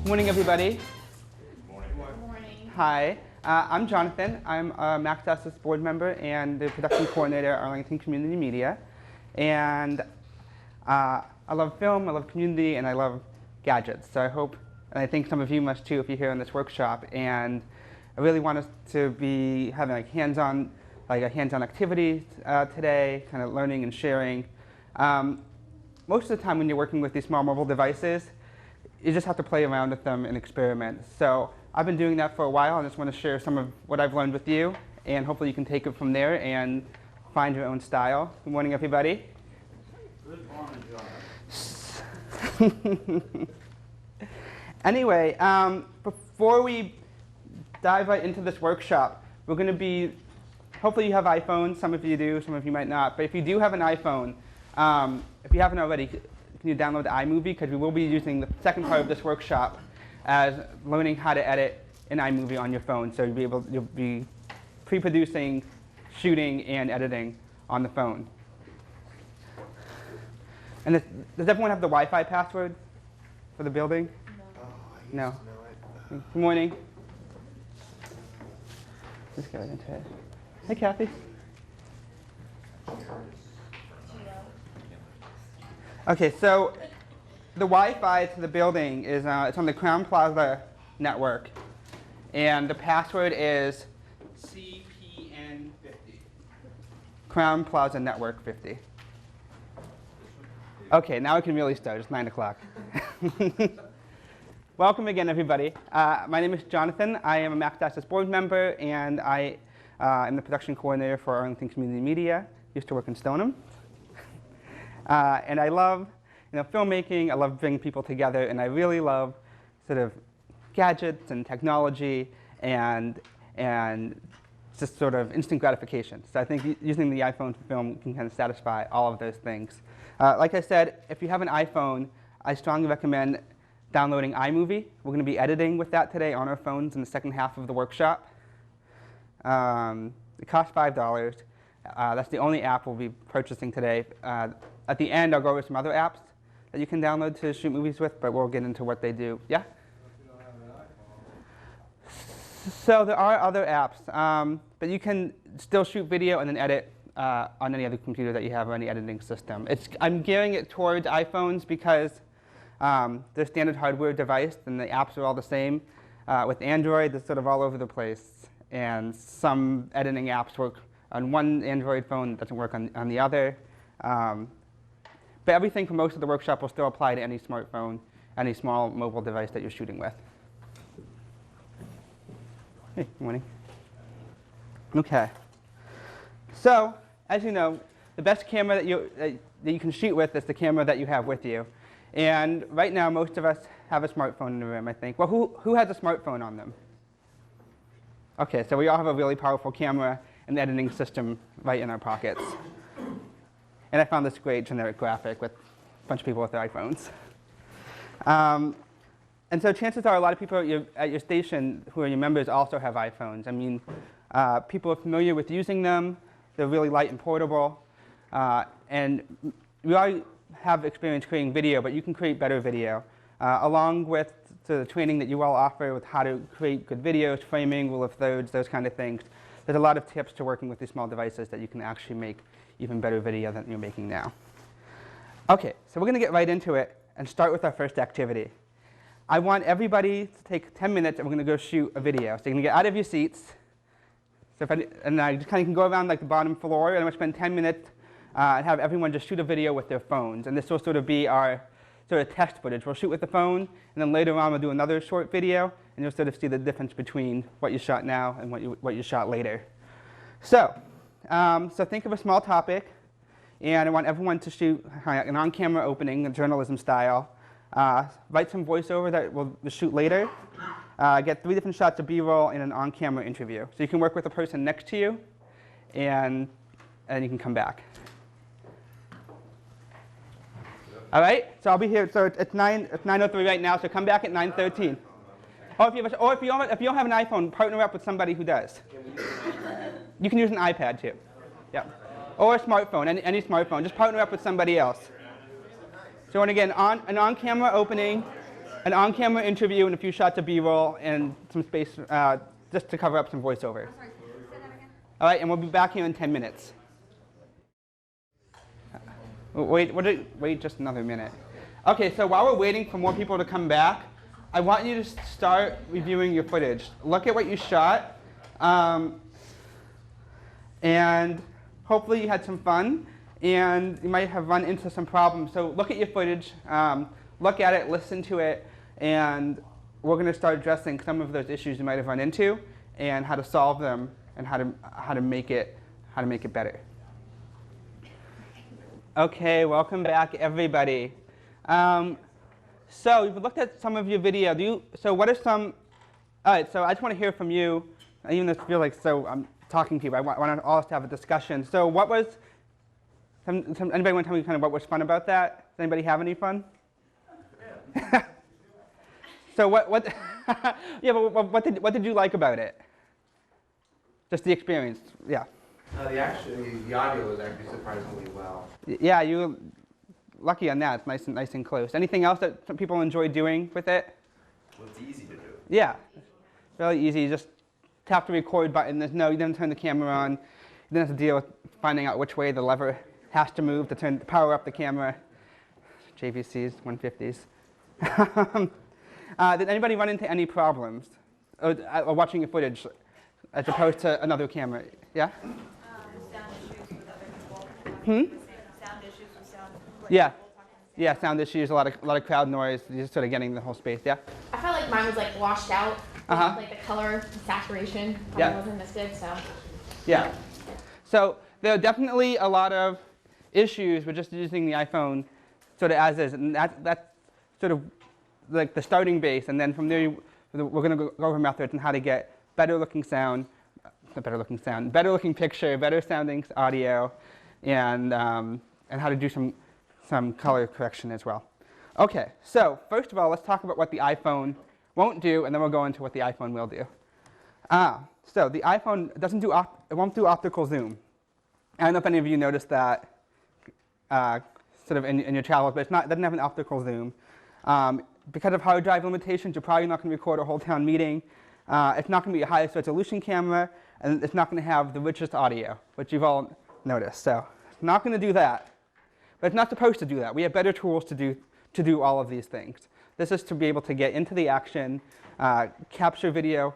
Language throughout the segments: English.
Morning, everybody. Good morning. Hi, I'm Jonathan. I'm a Max Access board member and the production coordinator at Arlington Community Media. And I love film, I love community, and I love gadgets. So I hope, and I think some of you must too if you're here in this workshop. And I really want us to be having a hands-on activity today, kind of learning and sharing. Most of the time when you're working with these small mobile devices, you just have to play around with them and experiment. So I've been doing that for a while. I just want to share some of what I've learned with you, and hopefully you can take it from there and find your own style. Good morning, everybody. Good morning, John. Anyway, before we dive right into this workshop, we're going to be, hopefully you have iPhones. Some of you do, some of you might not. But if you do have an iPhone, if you haven't already, can you download iMovie? Because we will be using the second part of this workshop as learning how to edit in iMovie on your phone. So you'll be pre-producing, shooting, and editing on the phone. And does everyone have the Wi-Fi password for the building? No. Good morning. Let's go into it. Hey, Kathy. Okay, so the Wi-Fi to the building is it's on the Crown Plaza network, and the password is CPN50. Crown Plaza Network 50. Okay, now we can really start. It's 9 o'clock. Welcome again, everybody. My name is Jonathan. I am a Max Access board member, and I am the production coordinator for Arlington Community Media. Used to work in Stoneham. And I love filmmaking. I love bringing people together, and I really love sort of gadgets and technology and just sort of instant gratification. So I think using the iPhone for film can kind of satisfy all of those things. Like I said, if you have an iPhone, I strongly recommend downloading iMovie. We're going to be editing with that today on our phones in the second half of the workshop. It costs $5. That's the only app we'll be purchasing today. At the end, I'll go over some other apps that you can download to shoot movies with, but we'll get into what they do. Yeah? So there are other apps, but you can still shoot video and then edit on any other computer that you have or any editing system. I'm gearing it towards iPhones because they're standard hardware device and the apps are all the same. With Android, they're sort of all over the place, and some editing apps work on one Android phone, it doesn't work on the other. But everything for most of the workshop will still apply to any smartphone, any small mobile device that you're shooting with. Hey, good morning. Okay. So, as you know, the best camera that you can shoot with is the camera that you have with you. And right now, most of us have a smartphone in the room, I think. Well, who has a smartphone on them? Okay, so we all have a really powerful camera and editing system right in our pockets. And I found this great generic graphic with a bunch of people with their iPhones. And so chances are a lot of people at your station who are your members also have iPhones. I mean, people are familiar with using them. They're really light and portable. And we all have experience creating video, but you can create better video. Along with the training that you all offer with how to create good videos, framing, rule of thirds, those kind of things. There's a lot of tips to working with these small devices that you can actually make even better video than you're making now. Okay, so we're going to get right into it and start with our first activity. I want everybody to take 10 minutes and we're going to go shoot a video. So you're going to get out of your seats. So and I just kind of can go around like the bottom floor, and I'm going to spend 10 minutes and have everyone just shoot a video with their phones. And this will sort of be our sort of test footage. We'll shoot with the phone, and then later on we'll do another short video, and you'll sort of see the difference between what you shot now and what you shot later. So think of a small topic, and I want everyone to shoot an on-camera opening, journalism style. Write some voiceover that we'll shoot later. Get 3 different shots of B-roll in an on-camera interview. So you can work with the person next to you, and you can come back. All right, so I'll be here. So it's 9:03 right now. So come back at 9:13. Or if you don't have an iPhone, partner up with somebody who does. You can use an iPad too. Yeah. Or a smartphone, any smartphone. Just partner up with somebody else. So and again, an on-camera opening, an on-camera interview and a few shots of B-roll and some space just to cover up some voiceover. Sorry, say that again. All right, and we'll be back here in 10 minutes. Wait just another minute. Okay, so while we're waiting for more people to come back, I want you to start reviewing your footage. Look at what you shot, and hopefully you had some fun, and you might have run into some problems. So look at your footage, look at it, listen to it, and we're going to start addressing some of those issues you might have run into, and how to solve them, and how to make it better. Okay, welcome back, everybody. So we've looked at some of your video. So what are some? All right. So I just want to hear from you. Even though I feel like I'm talking to you, but I want all us to have a discussion. So what was? Anybody want to tell me kind of what was fun about that? Does anybody have any fun? Yeah. So what? Yeah, but what did you like about it? Just the experience. Yeah. The audio was actually surprisingly well. Yeah, you were lucky on that. It's nice and close. Anything else that some people enjoy doing with it? Well, it's easy to do. Yeah, really easy. You just tap the record button. You don't turn the camera on. You don't have to deal with finding out which way the lever has to move to power up the camera. JVCs, 150s. Did anybody run into any problems or watching your footage as opposed to another camera? Yeah? Sound issues with other people. Sound issues with sound. Yeah. Yeah, sound issues, a lot of crowd noise, you're just sort of getting the whole space, yeah? I felt like mine was like washed out. Like the color saturation probably Yeah. wasn't as good, so. Yeah. So there are definitely a lot of issues with just using the iPhone sort of as is, and that's sort of like the starting base, and then from there we're going to go over methods on how to get better looking picture, better sounding audio, and how to do some color correction as well. Okay, so first of all, let's talk about what the iPhone won't do, and then we'll go into what the iPhone will do. So the iPhone won't do optical zoom. I don't know if any of you noticed that sort of in your travels, but it doesn't have an optical zoom. Because of hard drive limitations, you're probably not going to record a whole town meeting. It's not going to be a highest resolution camera, and it's not going to have the richest audio, which you've all noticed. So it's not going to do that. But it's not supposed to do that. We have better tools to do all of these things. This is to be able to get into the action, capture video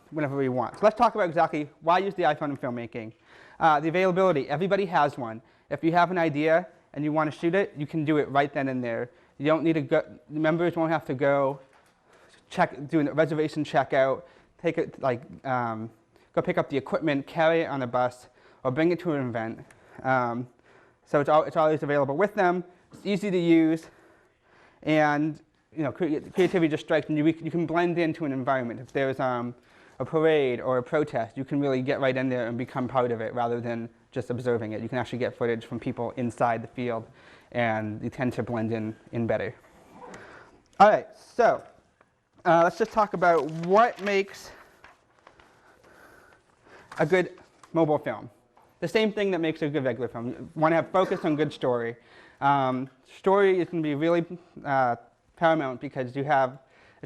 whenever we want. So let's talk about exactly why use the iPhone in filmmaking. The availability, everybody has one. If you have an idea and you want to shoot it, you can do it right then and there. You don't need to go, members won't have to go do a reservation checkout, go pick up the equipment, carry it on a bus, or bring it to an event. So it's always available with them. It's easy to use, and creativity just strikes, and you can blend into an environment. If there's a parade or a protest, you can really get right in there and become part of it rather than just observing it. You can actually get footage from people inside the field, and you tend to blend in better. All right, so let's just talk about what makes a good mobile film. The same thing that makes a good regular film. You want to have focus on good story. Story is going to be really paramount because you're not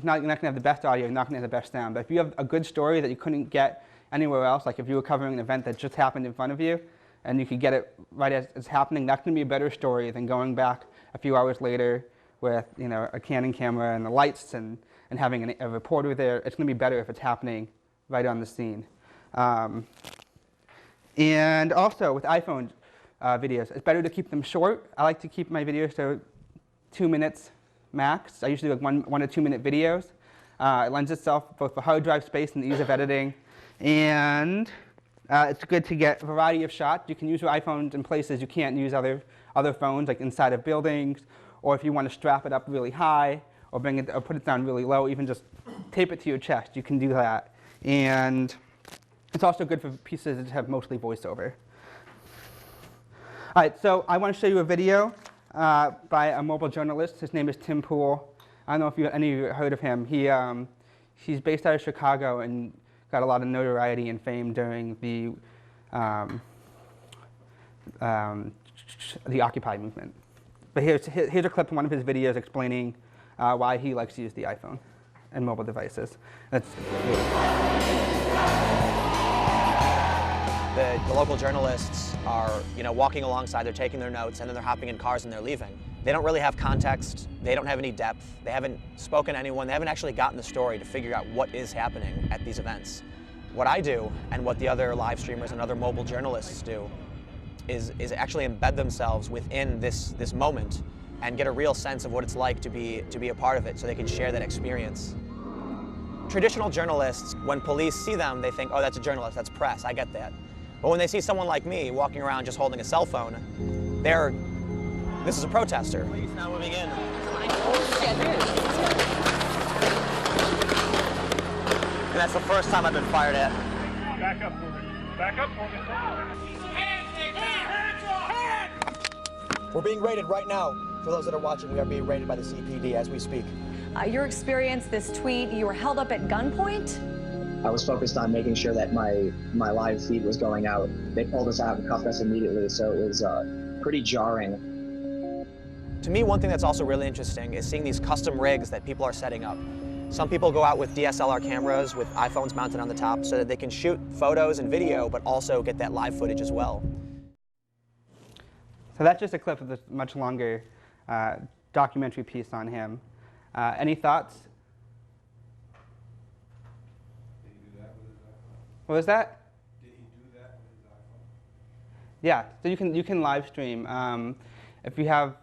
going to have the best audio, you're not going to have the best sound. But if you have a good story that you couldn't get anywhere else, like if you were covering an event that just happened in front of you, and you could get it right as it's happening, that's going to be a better story than going back a few hours later with a Canon camera and the lights and having a reporter there. It's going to be better if it's happening right on the scene. And also with iPhone videos, it's better to keep them short. I like to keep my videos to 2 minutes max. I usually do like 1 to 2 minute videos. It lends itself both for hard drive space and the ease of editing. And it's good to get a variety of shots. You can use your iPhones in places you can't use other phones, like inside of buildings, or if you want to strap it up really high, or put it down really low, even just tape it to your chest. You can do that. And it's also good for pieces that have mostly voiceover. All right, so I want to show you a video by a mobile journalist. His name is Tim Pool. I don't know if any of you have heard of him. He's based out of Chicago and got a lot of notoriety and fame during the Occupy movement. But here's a clip from one of his videos explaining why he likes to use the iPhone and mobile devices. That's The local journalists are, walking alongside, they're taking their notes, and then they're hopping in cars and they're leaving. They don't really have context, they don't have any depth, they haven't spoken to anyone, they haven't actually gotten the story to figure out what is happening at these events. What I do, and what the other live streamers and other mobile journalists do, is actually embed themselves within this moment and get a real sense of what it's like to be a part of it, so they can share that experience. Traditional journalists, when police see them, they think, oh, that's a journalist, that's press, I get that. But when they see someone like me walking around just holding a cell phone, this is a protester. Police now moving in. And that's the first time I've been fired at. Back up for me. Back up for me. We're being raided right now. For those that are watching, we are being raided by the CPD as we speak. Your experience, this tweet, you were held up at gunpoint? I was focused on making sure that my live feed was going out. They pulled us out and cuffed us immediately, so it was pretty jarring. To me, one thing that's also really interesting is seeing these custom rigs that people are setting up. Some people go out with DSLR cameras with iPhones mounted on the top so that they can shoot photos and video, but also get that live footage as well. So that's just a clip of this much longer documentary piece on him. Any thoughts? Did he do that with his iPhone? What was that? Did he do that with his iPhone? Yeah, so you can live stream. If you have,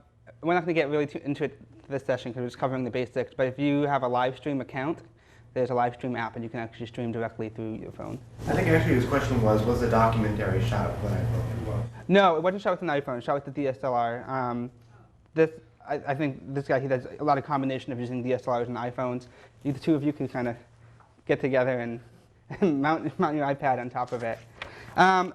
we're not going to get really into it this session because we're just covering the basics, but if you have a live stream account, there's a live stream app and you can actually stream directly through your phone. I think actually his question was the documentary shot with an iPhone? No, it wasn't shot with an iPhone, it was shot with the DSLR. I think this guy, he does a lot of combination of using DSLRs and iPhones. The two of you can kind of get together and mount your iPad on top of it. But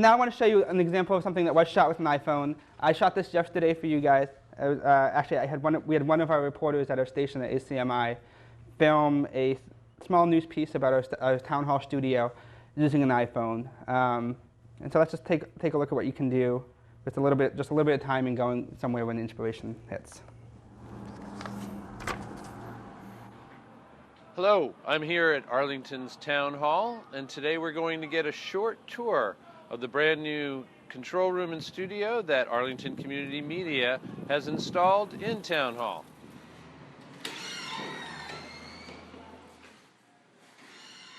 now I want to show you an example of something that was shot with an iPhone. I shot this yesterday for you guys. Actually, we had one of our reporters at our station at ACM-NE film a small news piece about our town hall studio using an iPhone. And so let's just take a look at what you can do with just a little bit of time and going somewhere when inspiration hits. Hello, I'm here at Arlington's Town Hall, and today we're going to get a short tour of the brand new control room and studio that Arlington Community Media has installed in Town Hall.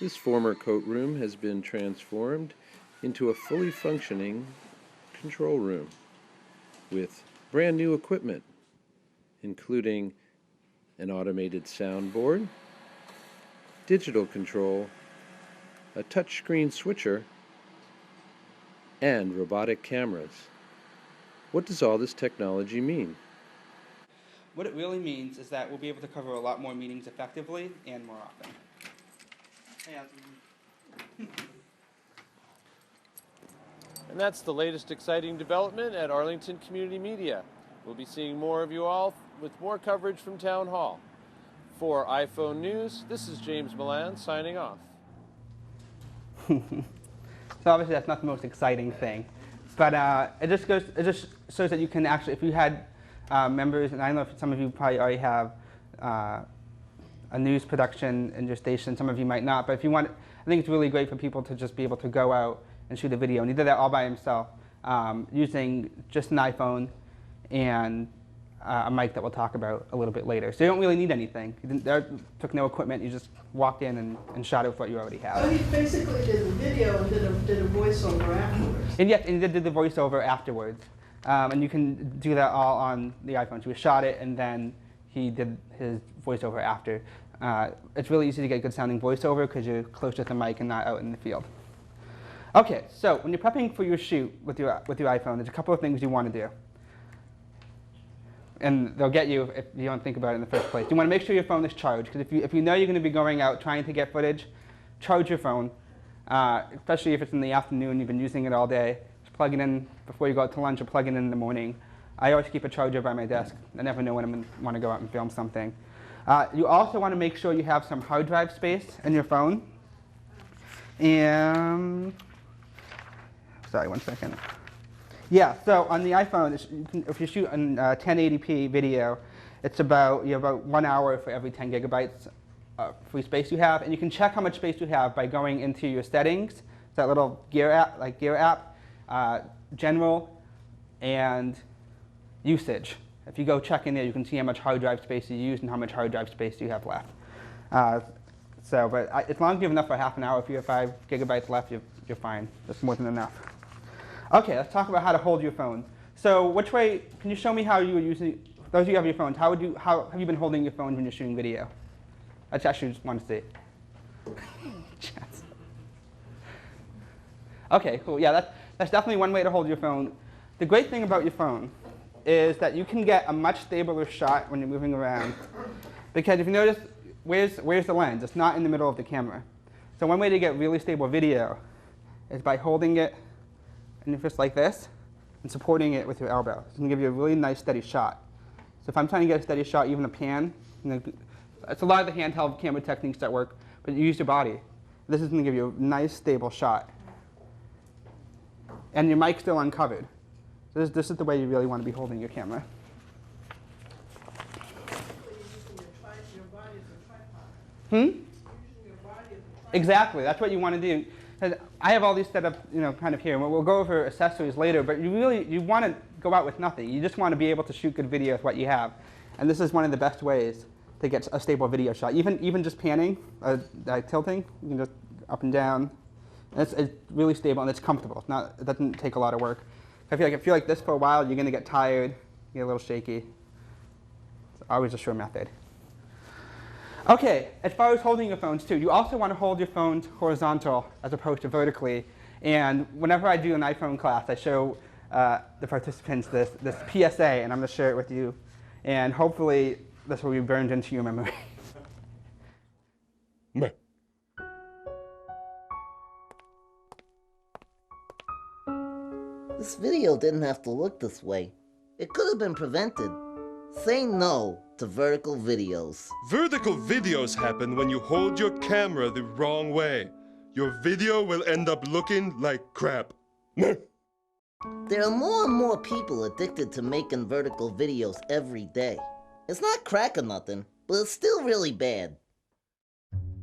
This former coat room has been transformed into a fully functioning control room with brand new equipment, including an automated soundboard, digital control, a touchscreen switcher, and robotic cameras. What does all this technology mean? What it really means is that we'll be able to cover a lot more meetings effectively and more often. And that's the latest exciting development at Arlington Community Media. We'll be seeing more of you all with more coverage from Town Hall. For iPhone News, this is James Milan signing off. So obviously that's not the most exciting thing, but it just shows that you can actually, if you had members, and I know if some of you probably already have a news production in your station, some of you might not, but if you want, I think it's really great for people to just be able to go out and shoot a video, and he did that all by himself using just an iPhone and a mic that we'll talk about a little bit later. So you don't really need anything. You took no equipment, you just walked in and shot it with what you already have. So he basically did the video and did a voiceover afterwards. And yes, and he did the voiceover afterwards. And you can do that all on the iPhone. So he shot it and then he did his voiceover after. It's really easy to get good sounding voiceover because you're close to the mic and not out in the field. Okay, so when you're prepping for your shoot with your iPhone, there's a couple of things you want to do. And they'll get you if you don't think about it in the first place. You want to make sure your phone is charged, because if you know you're going to be going out trying to get footage, charge your phone, especially if it's in the afternoon, you've been using it all day. Just plug it in before you go out to lunch or plug it in the morning. I always keep a charger by my desk. I never know when I'm going to want to go out and film something. You also want to make sure you have some hard drive space in your phone. And, sorry, one second. Yeah, so on the iPhone, if you shoot an 1080p video, it's about, you have about 1 hour for every 10 gigabytes free space you have. And you can check how much space you have by going into your settings, that little gear app, general, and usage. If you go check in there, you can see how much hard drive space you use and how much hard drive space you have left. But as long as you have enough for half an hour, if you have 5 gigabytes left, you're fine. That's more than enough. Okay, let's talk about how to hold your phone. So which way, can you show me how you were using, those of you who have your phones, how have you been holding your phone when you're shooting video? I actually just want to see. Yes. Okay, cool. Yeah, that's definitely one way to hold your phone. The great thing about your phone is that you can get a much stabler shot when you're moving around. Because if you notice, where's the lens? It's not in the middle of the camera. So one way to get really stable video is by holding it and just like this and supporting it with your elbow. It's going to give you a really nice steady shot. So if I'm trying to get a steady shot, even a pan, it's a lot of the handheld camera techniques that work, but you use your body. This is going to give you a nice stable shot. And your mic's still uncovered. So this is the way you really want to be holding your camera. Exactly. That's what you want to do. And I have all these set up, kind of here. And we'll go over accessories later. But you want to go out with nothing. You just want to be able to shoot good video with what you have. And this is one of the best ways to get a stable video shot. Even just panning, tilting, you can just up and down. And it's really stable and it's comfortable. It doesn't take a lot of work. If you feel like this for a while, you're going to get tired, get a little shaky. It's always a sure method. Okay, as far as holding your phones too, you also want to hold your phones horizontal as opposed to vertically. And whenever I do an iPhone class, I show the participants this PSA, and I'm going to share it with you. And hopefully, this will be burned into your memory. This video didn't have to look this way. It could have been prevented. Say no to vertical videos. Vertical videos happen when you hold your camera the wrong way. Your video will end up looking like crap. There are more and more people addicted to making vertical videos every day. It's not crack or nothing, but it's still really bad.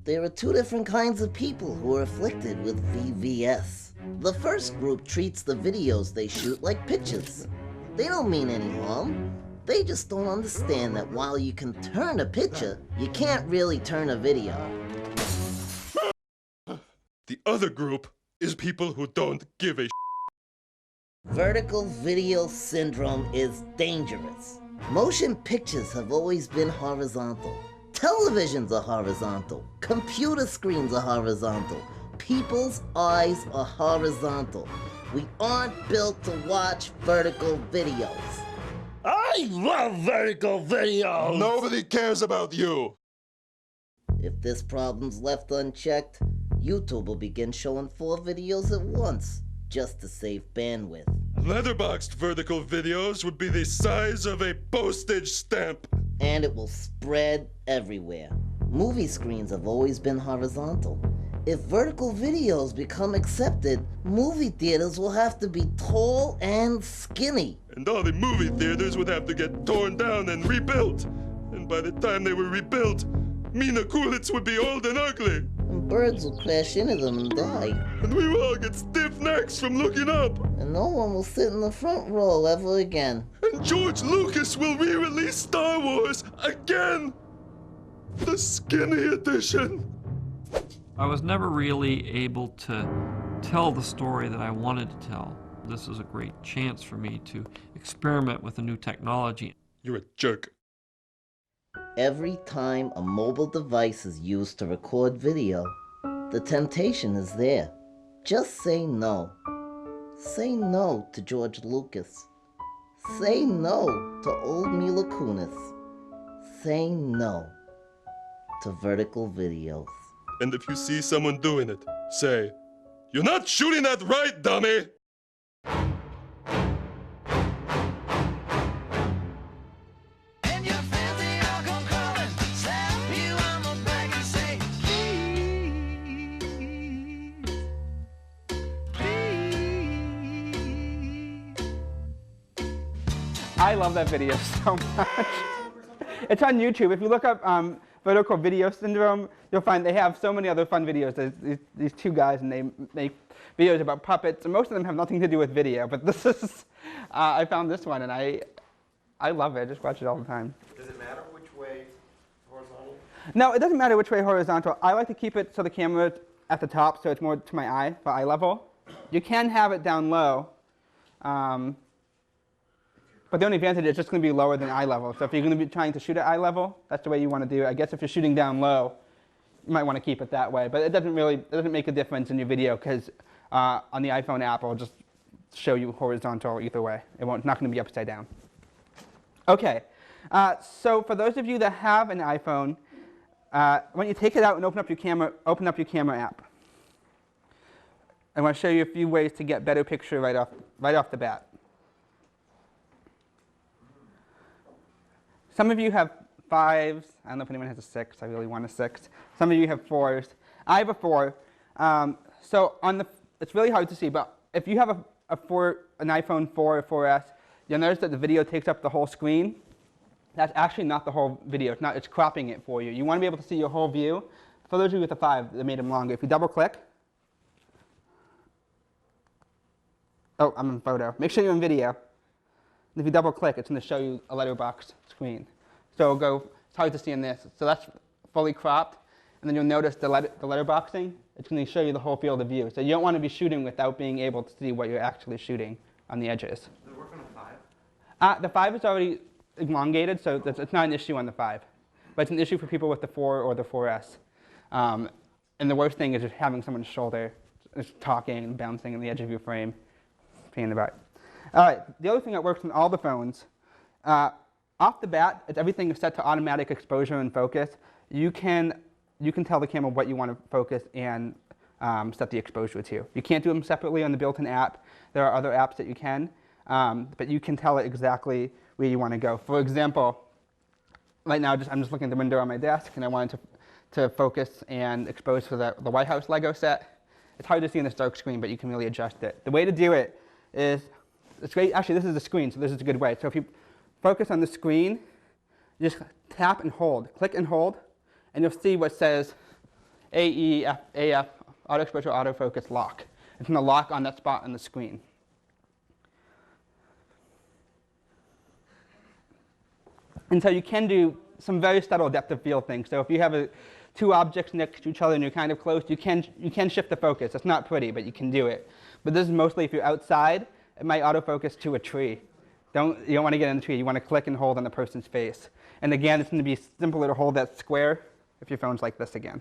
There are two different kinds of people who are afflicted with VVS. The first group treats the videos they shoot like pictures. They don't mean any harm. They just don't understand that while you can turn a picture, you can't really turn a video. The other group is people who don't give a Vertical video syndrome is dangerous. Motion pictures have always been horizontal. Televisions are horizontal. Computer screens are horizontal. People's eyes are horizontal. We aren't built to watch vertical videos. I love vertical videos! Nobody cares about you! If this problem's left unchecked, YouTube will begin showing 4 videos at once, just to save bandwidth. Letterboxed vertical videos would be the size of a postage stamp. And it will spread everywhere. Movie screens have always been horizontal. If vertical videos become accepted, movie theaters will have to be tall and skinny. And all the movie theaters would have to get torn down and rebuilt. And by the time they were rebuilt, Mina Coolitz would be old and ugly. And birds will crash into them and die. And we will all get stiff necks from looking up. And no one will sit in the front row ever again. And George Lucas will re-release Star Wars again! The skinny edition! I was never really able to tell the story that I wanted to tell. This is a great chance for me to experiment with a new technology. You're a jerk. Every time a mobile device is used to record video, the temptation is there. Just say no. Say no to George Lucas. Say no to old Mila Kunis. Say no to vertical videos. And if you see someone doing it, say, "You're not shooting that right, dummy!" I love that video so much. It's on YouTube. If you look up vertical video syndrome, you'll find they have so many other fun videos. There's these two guys, and they make videos about puppets, and most of them have nothing to do with video. But this is, I found this one, and I love it. I just watch it all the time. Does it matter which way horizontal? No, it doesn't matter which way horizontal. I like to keep it so the camera's at the top, so it's more to my eye, for eye level. You can have it down low, but the only advantage is it's just going to be lower than eye level. So if you're going to be trying to shoot at eye level, that's the way you want to do it. I guess if you're shooting down low, you might want to keep it that way. But it doesn't make a difference in your video, because on the iPhone app, it'll just show you horizontal either way. It's not going to be upside down. Okay, so for those of you that have an iPhone, when you take it out and open up your camera app. I want to show you a few ways to get better picture right off the bat. Some of you have 5s. I don't know if anyone has a 6. I really want a 6. Some of you have 4s. I have a 4. So it's really hard to see, but if you have an iPhone 4 or 4S, you'll notice that the video takes up the whole screen. That's actually not the whole video. It's cropping it for you. You want to be able to see your whole view. For those of you with a 5, they made them longer. If you double click, oh, I'm in photo. Make sure you're in video. And if you double click, it's going to show you a letterbox screen. So it's hard to see in this. So that's fully cropped. And then you'll notice the letterboxing. It's going to show you the whole field of view. So you don't want to be shooting without being able to see what you're actually shooting on the edges. Does it work on a 5? The 5 is already elongated, so it's not an issue on the 5. But it's an issue for people with the 4 or the 4S. And the worst thing is just having someone's shoulder just talking and bouncing on the edge of your frame. Pain in the butt. All right, the other thing that works on all the phones, off the bat, everything is set to automatic exposure and focus. You can tell the camera what you want to focus and set the exposure to. You can't do them separately on the built-in app. There are other apps that you can, but you can tell it exactly where you want to go. For example, right now I'm just looking at the window on my desk, and I wanted to focus and expose for the White House Lego set. It's hard to see in this dark screen, but you can really adjust it. The way to do it is, it's great. Actually, this is the screen, so this is a good way. So if you focus on the screen, you just tap and hold, click and hold, and you'll see what says AEF, AF, Auto Exposure, Autofocus, Lock. It's going to lock on that spot on the screen. And so you can do some very subtle depth of field things. So if you have two objects next to each other and you're kind of close, you can shift the focus. It's not pretty, but you can do it. But this is mostly if you're outside, it might autofocus to a tree. You don't want to get in the tree. You want to click and hold on the person's face. And again, it's going to be simpler to hold that square if your phone's like this again.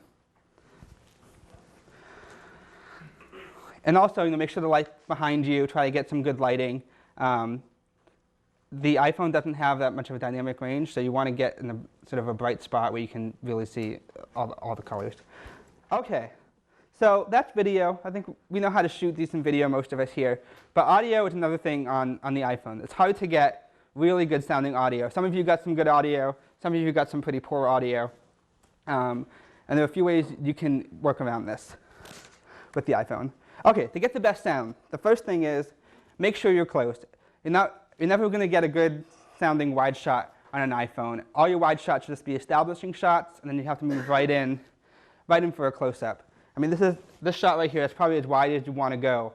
And also, make sure the light's behind you. Try to get some good lighting. The iPhone doesn't have that much of a dynamic range, so you want to get in a sort of a bright spot where you can really see all the colors. Okay, so that's video. I think we know how to shoot decent video, most of us here. But audio is another thing on the iPhone. It's hard to get really good sounding audio. Some of you got some good audio. Some of you got some pretty poor audio. And there are a few ways you can work around this with the iPhone. Okay, to get the best sound, the first thing is make sure you're close. You're never going to get a good sounding wide shot on an iPhone. All your wide shots should just be establishing shots, and then you have to move right in for a close-up. I mean, this shot right here is probably as wide as you want to go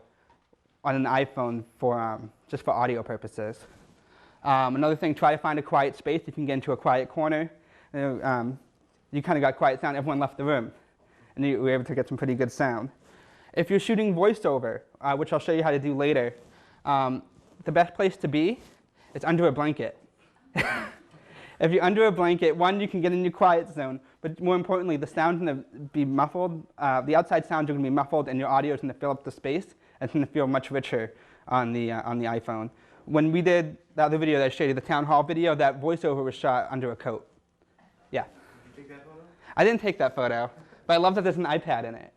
on an iPhone for just for audio purposes. Another thing, try to find a quiet space. If you can get into a quiet corner, you kind of got quiet sound. Everyone left the room, and you were able to get some pretty good sound. If you're shooting voiceover, which I'll show you how to do later, the best place to be is under a blanket. If you're under a blanket, one, you can get in your quiet zone, but more importantly, the sound's going to be muffled. The outside sounds are going to be muffled, and your audio is going to fill up the space, and it's going to feel much richer on the iPhone. When we did the other video that I showed you, the town hall video, that voiceover was shot under a coat. Yeah. Did you take that photo? I didn't take that photo, but I love that there's an iPad in it.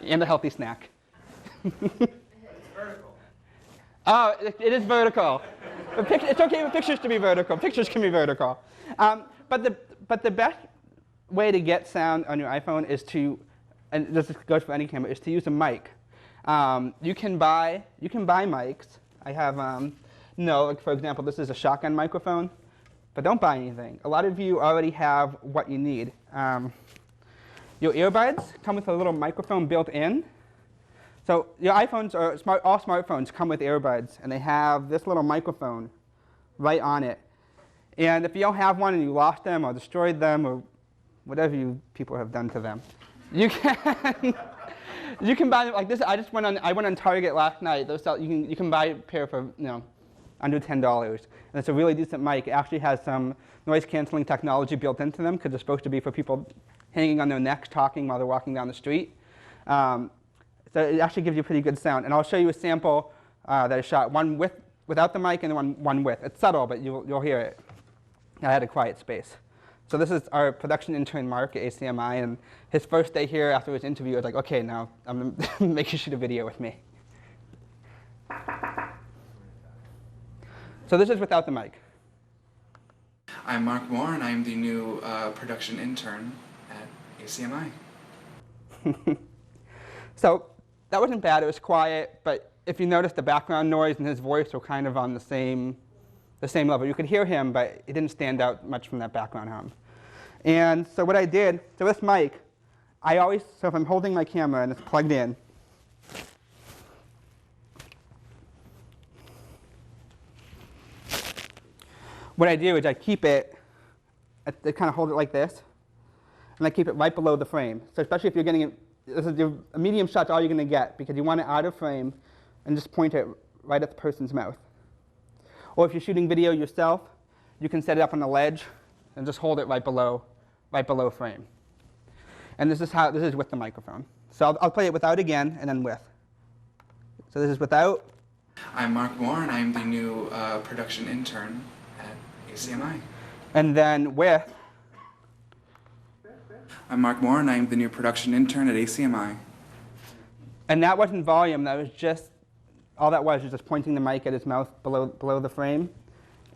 And a healthy snack. Oh, it is vertical. It's okay for pictures to be vertical. Pictures can be vertical. But the best way to get sound on your iPhone is to, and this goes for any camera, is to use a mic. You can buy mics. I have know, like for example, this is a shotgun microphone, but don't buy anything. A lot of you already have what you need. Your earbuds come with a little microphone built in. So your iPhones or all smartphones come with earbuds, and they have this little microphone right on it. And if you don't have one and you lost them or destroyed them or whatever you people have done to them, you can you can buy them like this. I went on Target last night. You can buy a pair for under $10, and it's a really decent mic. It actually has some noise canceling technology built into them because it's supposed to be for people hanging on their necks talking while they're walking down the street. So it actually gives you pretty good sound. And I'll show you a sample that I shot, one without the mic and one with. It's subtle, but you'll hear it. I had a quiet space. So this is our production intern, Mark, at ACM-NE, and his first day here after his interview, I was like, okay, now I'm going to make you shoot a video with me. So this is without the mic. I'm Mark Moore, and I'm the new production intern at ACM-NE. So that wasn't bad. It was quiet, but if you notice, the background noise and his voice were kind of on the same level. You could hear him, but it didn't stand out much from that background hum. And so what I did, so this mic, so if I'm holding my camera and it's plugged in, what I do is I keep it, I kind of hold it like this, and I keep it right below the frame. So especially if you're getting it, a medium shot's all you're going to get because you want it out of frame and just point it right at the person's mouth. Or if you're shooting video yourself, you can set it up on a ledge and just hold it right below frame. And this is with the microphone. So I'll play it without again and then with. So this is without. I'm Mark Moore, and I'm the new production intern at ACM-NE. And then with. I'm Mark Moore, and I'm the new production intern at ACM-NE. And that wasn't volume. That was just, all that was just pointing the mic at his mouth below the frame,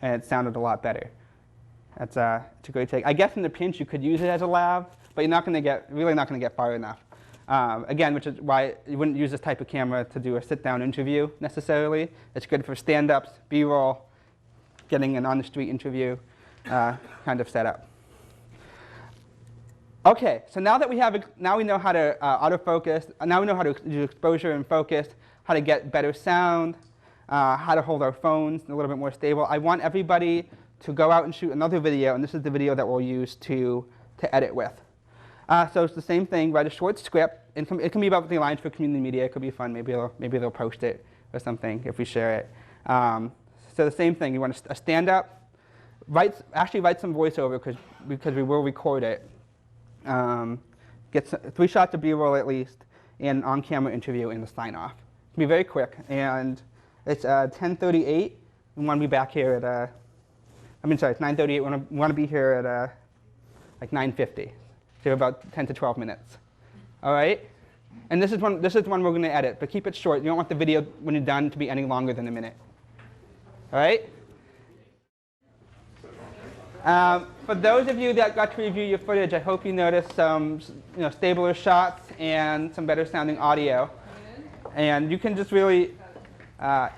and it sounded a lot better. It's a great take. I guess in the pinch you could use it as a lav, but you're really not going to get far enough. Again, which is why you wouldn't use this type of camera to do a sit-down interview necessarily. It's good for stand-ups, B-roll, getting an on-the-street interview kind of setup. Okay, so now that we know how to autofocus. Now we know how to do exposure and focus, how to get better sound, how to hold our phones a little bit more stable. I want everybody to go out and shoot another video, and this is the video that we'll use to edit with. So it's the same thing. Write a short script. It can be about the Alliance for Community Media. It could be fun. Maybe they'll post it or something if we share it. So the same thing. You want a stand-up. Actually write some voiceover because we will record it. Get 3 shots of B-roll at least, and an on-camera interview and the sign-off. It'll be very quick, and it's 10:38. We want to be back here at it's 9:38. We want to be here at like 9:50. So about 10 to 12 minutes. All right. And this is one we're going to edit, but keep it short. You don't want the video when you're done to be any longer than a minute. All right. For those of you that got to review your footage, I hope you noticed some stabler shots and some better sounding audio. And you can just really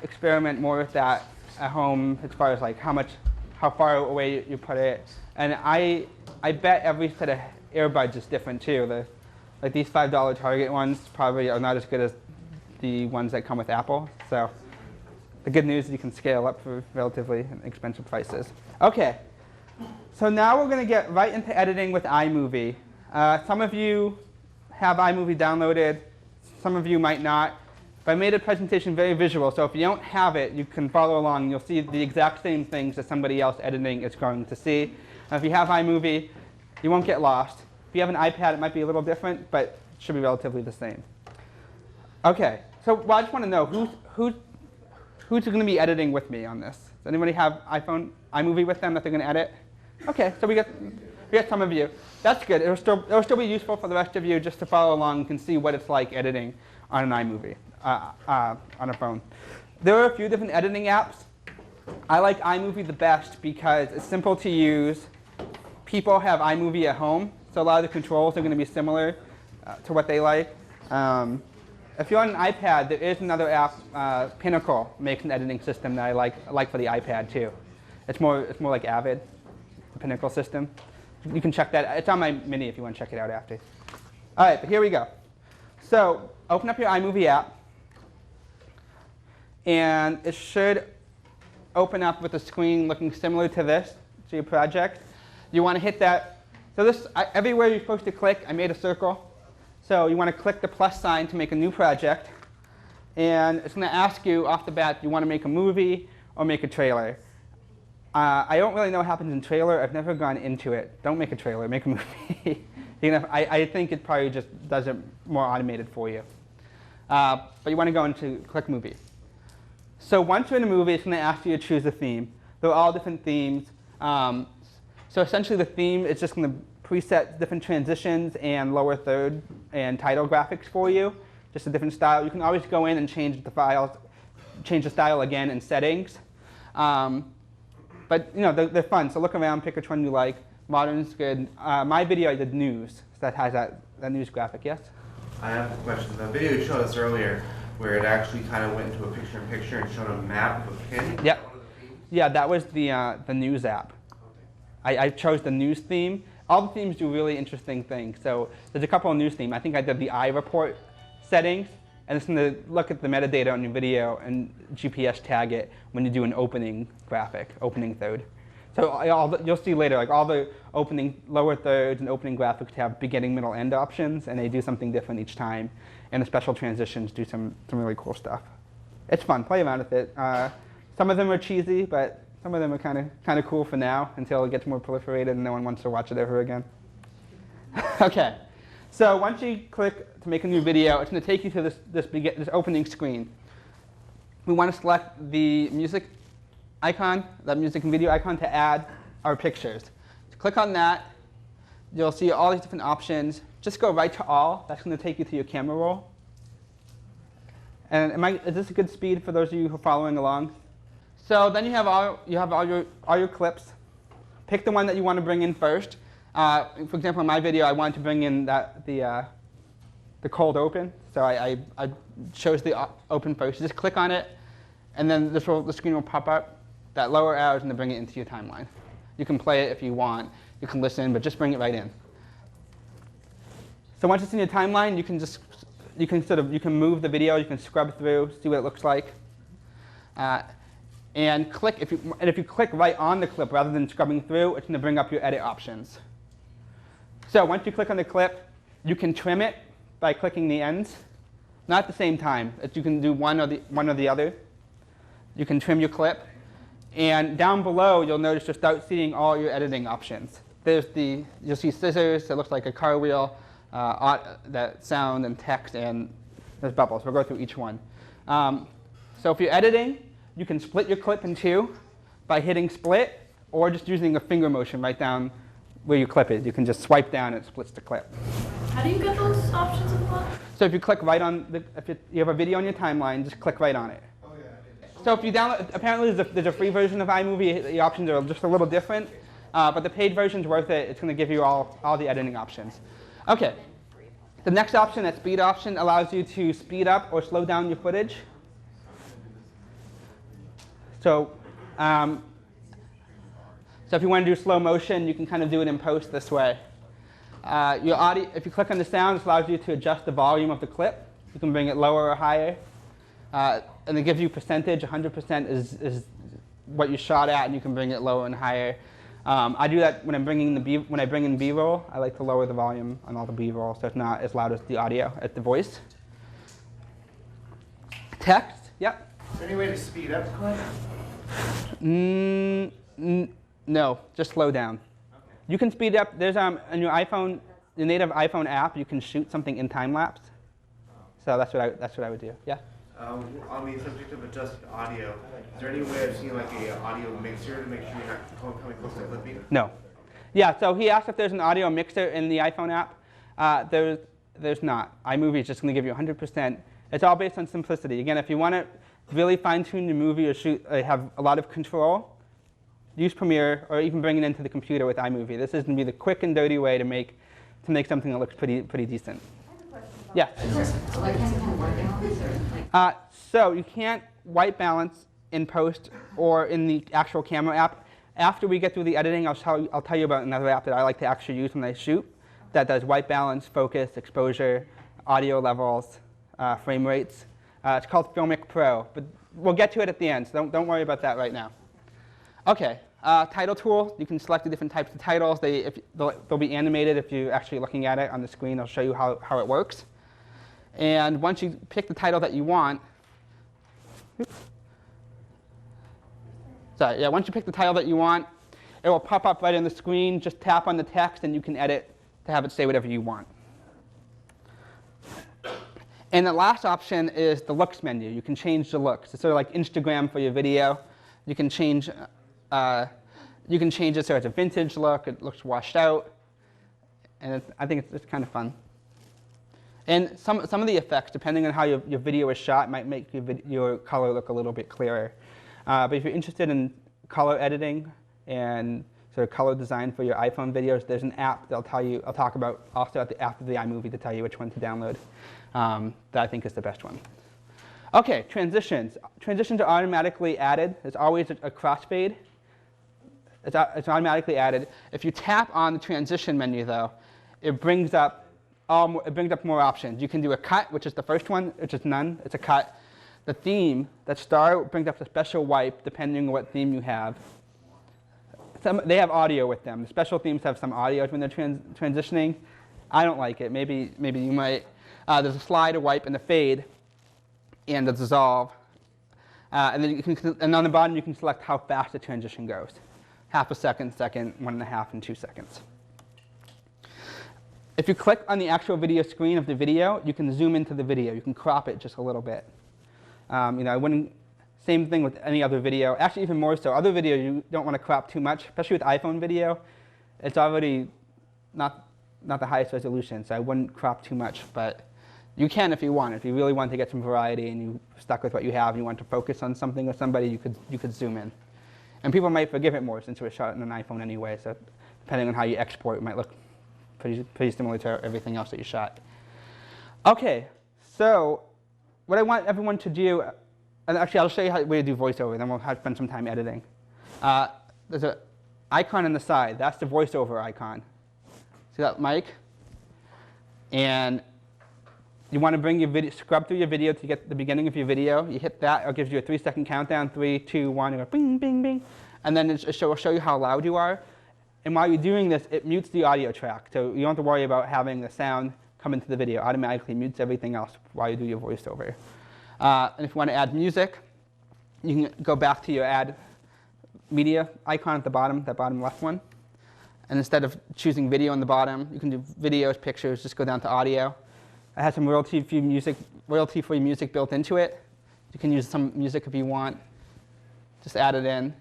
experiment more with that at home as far as like how far away you put it. And I bet every set of earbuds is different too. Like these $5 Target ones probably are not as good as the ones that come with Apple. So the good news is you can scale up for relatively expensive prices. Okay. So now we're going to get right into editing with iMovie. Some of you have iMovie downloaded, some of you might not. But I made a presentation very visual, so if you don't have it, you can follow along. And you'll see the exact same things that somebody else editing is going to see. And if you have iMovie, you won't get lost. If you have an iPad, it might be a little different, but it should be relatively the same. Okay, so I just want to know who's going to be editing with me on this. Does anybody have iMovie with them that they're going to edit? Okay, so we got some of you. That's good. It'll still be useful for the rest of you just to follow along and can see what it's like editing on an iMovie, on a phone. There are a few different editing apps. I like iMovie the best because it's simple to use. People have iMovie at home, so a lot of the controls are going to be similar to what they like. if you're on an iPad, there is another app, Pinnacle, makes an editing system that I like for the iPad too. It's more like Avid, the Pinnacle system. You can check that. It's on my Mini if you want to check it out after. All right, but here we go. So open up your iMovie app, and it should open up with a screen looking similar to this, to your project. You want to hit that. So this, everywhere you're supposed to click, I made a circle. So you want to click the plus sign to make a new project. And it's going to ask you off the bat, do you want to make a movie or make a trailer? I don't really know what happens in trailer. I've never gone into it. Don't make a trailer, make a movie. I think it probably just does it more automated for you. But you want to go into click movie. So once you're in a movie, it's going to ask you to choose a theme. They're all different themes. So essentially the theme is just going to preset different transitions and lower third and title graphics for you. Just a different style. You can always go in and change the files, change the style again in settings. But they're fun, so look around, pick which one you like. Modern's good. My video I did news, so that has that news graphic, yes? I have a question. The video you showed us earlier, where it actually kind of went into a picture-in-picture and showed a map of a pin. Yep. Yeah, that was the news app. I chose the news theme. All the themes do really interesting things. So there's a couple of news themes. I think I did the iReport settings, and it's going to look at the metadata on your video and GPS tag it when you do an opening graphic, opening third. So you'll see later, like all the opening lower thirds and opening graphics have beginning, middle, end options, and they do something different each time. And the special transitions do some really cool stuff. It's fun. Play around with it. Some of them are cheesy, but some of them are kind of cool for now until it gets more proliferated and no one wants to watch it ever again. Okay. So once you click to make a new video, it's going to take you to this opening screen. We want to select the music icon, that music and video icon, to add our pictures. So click on that. You'll see all these different options. Just go right to all. That's going to take you to your camera roll. And is this a good speed for those of you who are following along? So then you have all your clips. Pick the one that you want to bring in first. For example, in my video, I wanted to bring in the cold open. So I chose the open first. Just click on it, and then the screen will pop up. That lower arrow is going to bring it into your timeline. You can play it if you want. You can listen, but just bring it right in. So once it's in your timeline, you can move the video. You can scrub through, see what it looks like, and click. If you click right on the clip rather than scrubbing through, it's going to bring up your edit options. So once you click on the clip, you can trim it by clicking the ends. Not at the same time. You can do one or the other. You can trim your clip. And down below, you'll notice you'll start seeing all your editing options. You'll see scissors that looks like a car wheel, that sound and text, and there's bubbles. We'll go through each one. So if you're editing, you can split your clip in two by hitting split, or just using a finger motion right down where your clip is. You can just swipe down and it splits the clip. How do you get those options in the book? So if you click right on, if you have a video on your timeline, just click right on it. So if you download, apparently there's a free version of iMovie. The options are just a little different, but the paid version's worth it. It's going to give you all the editing options. Okay. The next option, that speed option, allows you to speed up or slow down your footage. So if you want to do slow motion, you can kind of do it in post this way. Your audio, if you click on the sound, it allows you to adjust the volume of the clip. You can bring it lower or higher. And it gives you percentage. 100% is what you shot at, and you can bring it lower and higher. I do that when I bring in B-roll. I like to lower the volume on all the B-roll so it's not as loud as the audio, as the voice. Text, yep. Is there any way to speed up the clip? No, just slow down. Okay. You can speed up. There's on your iPhone, the native iPhone app, you can shoot something in time lapse. So that's what I would do. Yeah. On the subject of adjusted audio, is there any way of seeing like a audio mixer to make sure you're not coming close to clipping? No. Yeah. So he asked if there's an audio mixer in the iPhone app. There's not. iMovie is just going to give you 100%. It's all based on simplicity. Again, if you want to really fine-tune your movie or have a lot of control, use Premiere or even bring it into the computer with iMovie. This is going to be the quick and dirty way to make something that looks pretty decent. I have a question. Yes. So you can't white balance in post or in the actual camera app. After we get through the editing, I'll tell you about another app that I like to actually use when I shoot that does white balance, focus, exposure, audio levels, frame rates. It's called Filmic Pro, but we'll get to it at the end, so don't worry about that right now. Okay, title tool. You can select the different types of titles. They'll be animated if you're actually looking at it on the screen. I'll show you how it works. And once you pick the title that you want, once you pick the title that you want, it will pop up right on the screen. Just tap on the text and you can edit to have it say whatever you want. And the last option is the looks menu. You can change the looks. It's sort of like Instagram for your video. You can change it so it's a vintage look. It looks washed out. And I think it's kind of fun. And some of the effects, depending on how your video is shot, might make your color look a little bit clearer. But if you're interested in color editing and sort of color design for your iPhone videos, there's an app that I'll talk about also after the iMovie to tell you which one to download that I think is the best one. Okay, transitions. Transitions are automatically added. There's always a crossfade. It's automatically added. If you tap on the transition menu, though, it brings up more options. You can do a cut, which is the first one, which is none. It's a cut. The theme, that star brings up a special wipe depending on what theme you have. They have audio with them. The special themes have some audio when they're transitioning. I don't like it. Maybe you might. There's a slide, a wipe, and a fade, and a dissolve. And then and on the bottom you can select how fast the transition goes. Half a second, second, 1.5, and 2 seconds. If you click on the actual video screen of the video, you can zoom into the video. You can crop it just a little bit. Same thing with any other video. Actually, even more so. Other video you don't want to crop too much, especially with iPhone video. It's already not the highest resolution, so I wouldn't crop too much. But you can if you want. If you really want to get some variety and you're stuck with what you have and you want to focus on something or somebody, you could zoom in. And people might forgive it more since it was shot on an iPhone anyway. So depending on how you export, it might look pretty similar to everything else that you shot. Okay, so what I want everyone to do, and actually I'll show you how to do voiceover, then we'll spend some time editing. There's an icon on the side. That's the voiceover icon. See that mic? And you want to bring your video, scrub through your video to get the beginning of your video. You hit that, it gives you a 3-second countdown, 3, 2, 1, and go bing, bing, bing. And then it will show you how loud you are. And while you're doing this, it mutes the audio track. So you don't have to worry about having the sound come into the video. It automatically mutes everything else while you do your voiceover. And if you want to add music, you can go back to your add media icon at the bottom, that bottom left one. And instead of choosing video on the bottom, you can do videos, pictures, just go down to audio. It has some royalty-free music built into it. You can use some music if you want. Just add it in.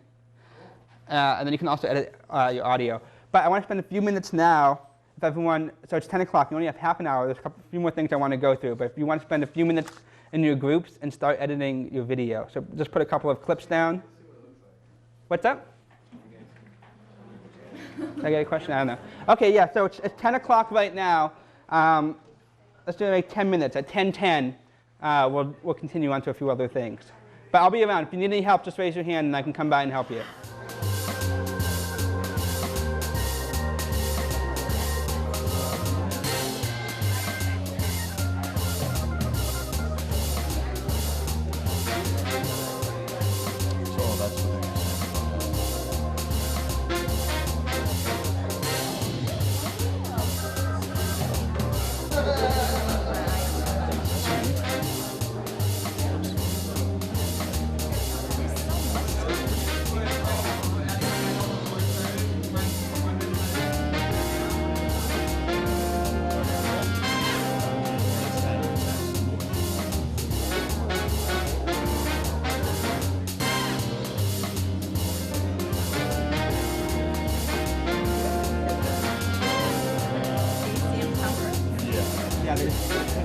And then you can also edit your audio. But I want to spend a few minutes now, if everyone, so it's 10 o'clock, you only have half an hour, there's a few more things I want to go through, but if you want to spend a few minutes in your groups and start editing your video. So just put a couple of clips down. What's up? I get a question? I don't know. Okay, yeah, so it's 10 o'clock right now. Let's do like 10 minutes. At 10:10, we'll continue on to a few other things. But I'll be around. If you need any help, just raise your hand and I can come by and help you. Yeah,